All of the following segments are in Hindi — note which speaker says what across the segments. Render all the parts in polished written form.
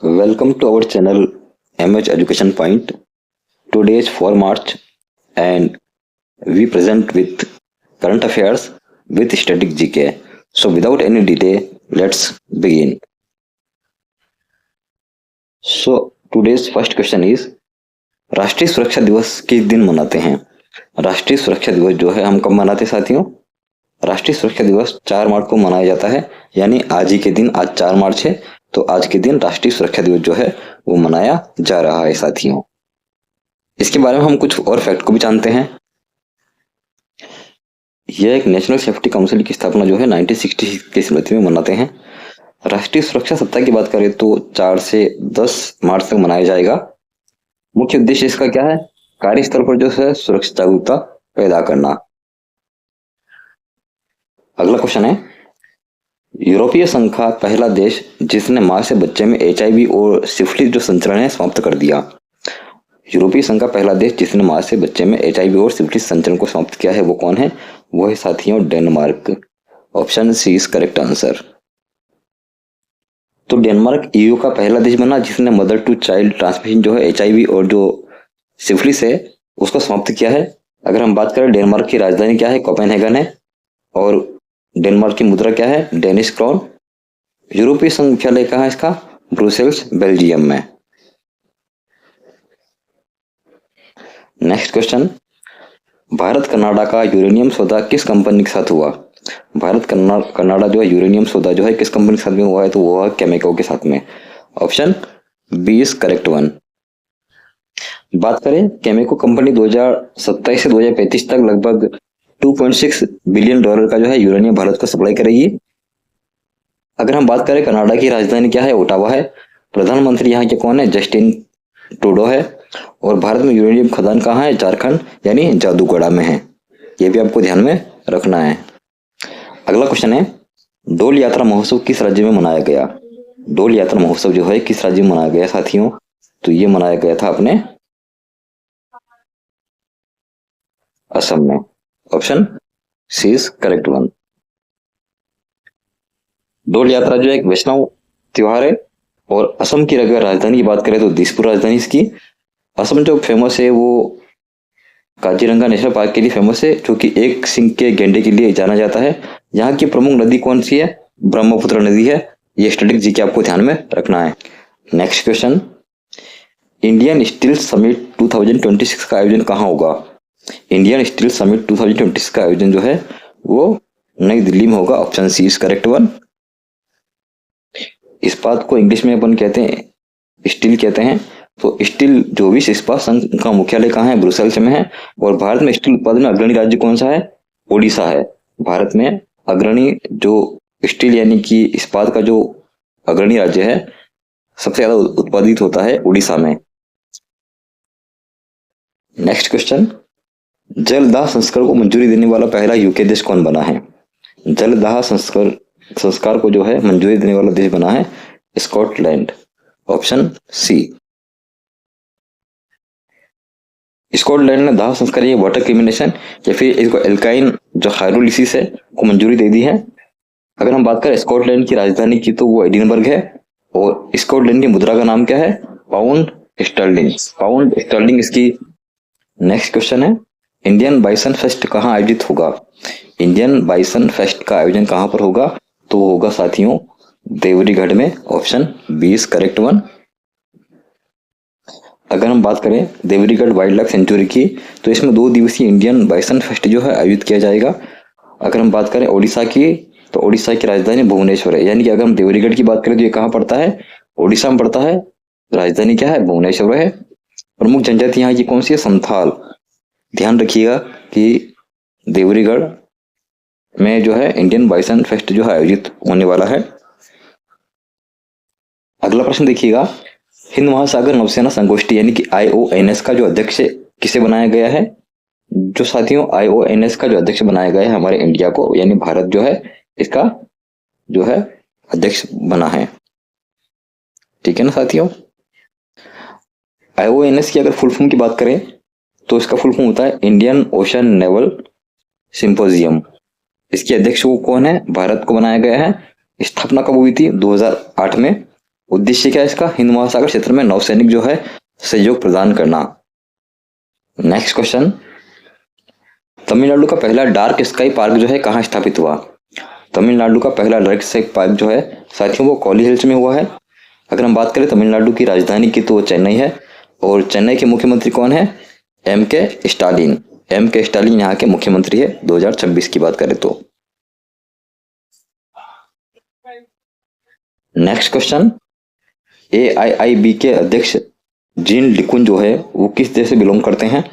Speaker 1: Welcome to our channel MH Education Point. Today is 4 March and we present with current affairs with static GK. So without any delay, let's begin. So today's first question is राष्ट्रीय सुरक्षा दिवस किस दिन मनाते हैं? राष्ट्रीय सुरक्षा दिवस जो है हम कब मनाते हैं साथियों? राष्ट्रीय सुरक्षा दिवस 4 मार्च को मनाया जाता है, यानी आज ही के दिन, आज 4 मार्च है, तो आज के दिन राष्ट्रीय सुरक्षा दिवस जो है वो मनाया जा रहा है साथियों। इसके बारे में हम कुछ और फैक्ट को भी जानते हैं। यह एक नेशनल सेफ्टी काउंसिल की स्थापना जो है 1966 की स्मृति में मनाते हैं। राष्ट्रीय सुरक्षा सप्ताह की बात करें तो 4 से 10 मार्च तक मनाया जाएगा। मुख्य उद्देश्य इसका क्या है? कार्यस्थल पर जो है सुरक्षा जागरूकता पैदा करना। अगला क्वेश्चन है, यूरोपीय संघ का पहला देश जिसने मां से बच्चे में HIV और सिफिलिस जो संचरण है समाप्त कर दिया। यूरोपीय संघ का पहला देश जिसने मां से बच्चे में HIV और सिफिलिस संचरण को समाप्त किया है वो कौन है? वो है साथियों Denmark. Option C is correct answer. तो डेनमार्क EU का पहला देश बना जिसने मदर टू चाइल्ड ट्रांसमिशन जो है HIV और जो सिफिलिस है उसको समाप्त किया है। अगर हम बात करें डेनमार्क की राजधानी क्या है? कोपेनहेगन है। और डेनमार्क की मुद्रा क्या है? Danish crown. यूरोपीय संघ मुख्यालय कहाँ है इसका? ब्रुसेल्स, बेल्जियम में। नेक्स्ट क्वेश्चन, भारत कनाडा का यूरेनियम सौदा किस कंपनी के साथ हुआ? भारत कनाडा जो है यूरेनियम सौदा जो है किस कंपनी के साथ में हुआ है? तो वो है केमेको के साथ में। Option B is correct one. बात करें केमेको कंपनी 2027 से 2035 तक लगभग $2.6 बिलियन का जो है यूरेनियम भारत को सप्लाई करेगी। अगर हम बात करें कनाडा की राजधानी क्या है? ओटावा है। प्रधानमंत्री यहाँ के कौन है? जस्टिन ट्रूडो है। और भारत में यूरेनियम खदान कहाँ है? झारखंड यानी जादूगढ़ा में है। ये भी आपको ध्यान में रखना है। अगला क्वेश्चन है, डोल यात्रा महोत्सव किस राज्य में मनाया गया? डोल यात्रा महोत्सव जो है किस राज्य में मनाया गया साथियों? तो ये मनाया गया था अपने असम में। Option C is correct one. Dol Yatra जो है एक वैष्णव त्योहार है। और असम की अगर राजधानी की बात करें तो दिसपुर राजधानी इसकी। असम जो फेमस है वो काजीरंगा नेशनल पार्क के लिए फेमस है, जो कि एक सिंह के गेंडे के लिए जाना जाता है। यहाँ की प्रमुख नदी कौन सी है? ब्रह्मपुत्र नदी है। ये स्टैटिक जी के आपको ध्यान में रखना है। Next question, Indian steel summit 2026 का आयोजन कहाँ होगा? इंडियन स्टील समिट 2026 का आयोजन जो है वो नई दिल्ली में होगा। Option C is correct one. इस्पात को इंग्लिश में अपन कहते हैं स्टील कहते हैं। तो स्टील जो भी इस्पात संघ का मुख्यालय कहाँ है? ब्रुसेल्स में है। और भारत में स्टील उत्पादन में अग्रणी राज्य कौन सा है? ओडिशा है। भारत में अग्रणी जो स्टील यानी कि इस्पात का जो अग्रणी राज्य है सबसे ज्यादा उत्पादित होता है उड़ीसा में। नेक्स्ट क्वेश्चन, जलदाह संस्कार को मंजूरी देने वाला पहला यूके देश कौन बना है? जलदाह संस्कार को जो है मंजूरी देने वाला देश बना है स्कॉटलैंड। Option C. स्कॉटलैंड ने दाह संस्कार या वाटर क्रिमिनेशन या फिर इसको एल्काइन जो हाइड्रोलिसिस है को मंजूरी दे दी है। अगर हम बात करें स्कॉटलैंड की राजधानी की तो वो एडिनबर्ग है। और स्कॉटलैंड की मुद्रा का नाम क्या है? Pound sterling. पाउंड स्टर्लिंग इसकी। नेक्स्ट क्वेश्चन है, इंडियन बाइसन फेस्ट कहाँ आयोजित होगा? इंडियन बाइसन फेस्ट का आयोजन कहाँ पर होगा? तो होगा साथियों देवरीगढ़ में। Option B is correct one. अगर हम बात करें देवरीगढ़ वाइल्ड लाइफ सेंचुरी की तो इसमें 2 दिवसीय इंडियन बाइसन फेस्ट जो है आयोजित किया जाएगा। अगर हम बात करें ओडिशा की तो ओडिशा की राजधानी भुवनेश्वर है। यानी कि अगर हम देवरीगढ़ की बात करें तो ये कहाँ पड़ता है? ओडिशा में पड़ता है। राजधानी क्या है? भुवनेश्वर है। प्रमुख जनजाति यहाँ की कौन सी है? संथाल। ध्यान रखिएगा कि देवरीगढ़ में जो है इंडियन बाइसन फेस्ट जो है आयोजित होने वाला है। अगला प्रश्न देखिएगा, हिंद महासागर नौसेना संगोष्ठी यानी कि IONS का जो अध्यक्ष किसे बनाया गया है? जो साथियों IONS का जो अध्यक्ष बनाया गया है हमारे इंडिया को, यानी भारत जो है इसका जो है अध्यक्ष बना है। ठीक है ना साथियों। IONS की अगर फुल फॉर्म की बात करें तो इसका फुल फॉर्म होता है इंडियन ओशन नेवल सिंपोजियम। इसके अध्यक्ष वो कौन है? भारत को बनाया गया है। स्थापना कब हुई थी? 2008 में। उद्देश्य क्या है इसका? हिंद महासागर क्षेत्र में नौसैनिक जो है सहयोग प्रदान करना। नेक्स्ट क्वेश्चन, तमिलनाडु का पहला डार्क स्काई पार्क जो है कहाँ स्थापित हुआ? तमिलनाडु का पहला डार्क स्काई पार्क जो है साथियों वो कॉली हिल्स में हुआ है। अगर हम बात करें तमिलनाडु की राजधानी की तो वो चेन्नई है, और चेन्नई के मुख्यमंत्री कौन है? M.K. स्टालिन। M.K. स्टालिन यहाँ के मुख्यमंत्री है 2026 की बात करें तो। नेक्स्ट क्वेश्चन, AIIB के अध्यक्ष जीन लिकुन जो है वो किस देश से बिलोंग करते हैं?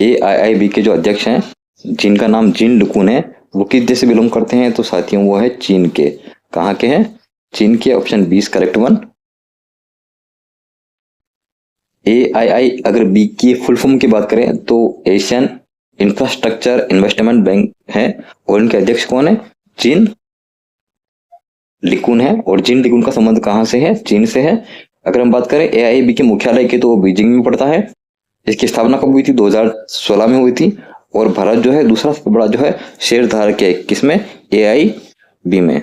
Speaker 1: AIIB के जो अध्यक्ष हैं जिनका नाम जीन लिकुन है वो किस देश से बिलोंग करते हैं? तो साथियों वो है चीन के। कहाँ के हैं? चीन के। Option B is correct one. AII अगर बी की फुल फॉर्म की बात करें तो एशियन इंफ्रास्ट्रक्चर इन्वेस्टमेंट बैंक है, और इनके अध्यक्ष कौन है? जीन लिकुन है। और जीन लिकुन का संबंध कहाँ से है? चीन से है। अगर हम बात करें AIIB के मुख्यालय की तो वो बीजिंग में पड़ता है। इसकी स्थापना कब हुई थी? 2016 में हुई थी। और भारत जो है दूसरा सबसे बड़ा जो है शेयर धारक है किसमें? AIIB में।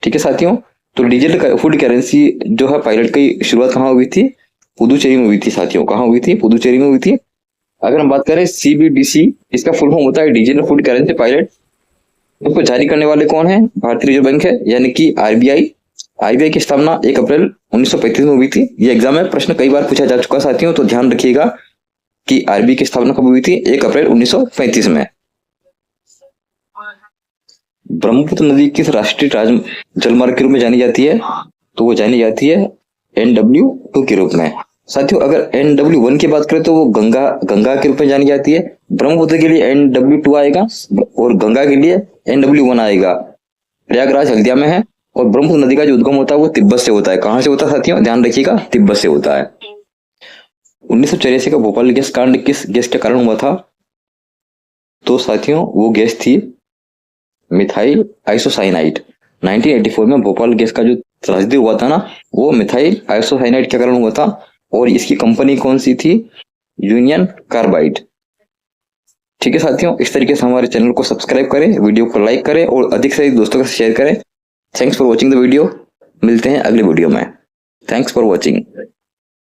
Speaker 1: ठीक है साथियों, तो डिजिटल फूड करेंसी जो है पायलट की शुरुआत कहाँ हुई थी? पुदुचेरी में हुई थी साथियों। कहाँ हुई थी? पुदुचेरी में हुई थी। अगर हम बात करें CBDC, इसका फुल फॉर्म होता है डिजिटल फूड करेंसी पायलट। इसको जारी करने वाले कौन है? भारतीय रिजर्व बैंक है, यानी कि RBI। RBI की स्थापना 1 अप्रैल 1935 में हुई थी। ये एग्जाम में प्रश्न कई बार पूछा जा चुका साथियों, तो ध्यान रखिएगा कि RBI की स्थापना कब हुई थी? 1 अप्रैल 1935 में। ब्रह्मपुत्र नदी किस राष्ट्रीय जलमार्ग के रूप में जानी जाती है? तो वो जानी जाती है NW2 के रूप में। साथियों अगर NW1 की बात करें तो वो गंगा के रूप में जानी जाती है। ब्रह्मपुत्र के लिए NW2 आएगा और गंगा के लिए NW1 आएगा। प्रयागराज हल्दिया में है, और ब्रह्मपुत्र नदी का जो उद्गम होता है वो तिब्बत से होता है। कहाँ से होता है साथियों? ध्यान रखिएगा, तिब्बत से होता है। 1984 का भोपाल गैस कांड किस गैस के कारण हुआ था? तो साथियों वो गैस थी मिथाइल आइसोसाइनाइड। 1984 में भोपाल गैस का जो त्रासदी हुआ था ना, वो मिथाइल आइसोसाइनाइड के कारण हुआ था। और इसकी कंपनी कौन सी थी? Union carbide. ठीक है साथियों, इस तरीके से हमारे चैनल को सब्सक्राइब करें, वीडियो को लाइक करें और अधिक से अधिक दोस्तों के साथ शेयर करें। Thanks for watching the video. मिलते हैं अगले वीडियो में। Thanks for watching.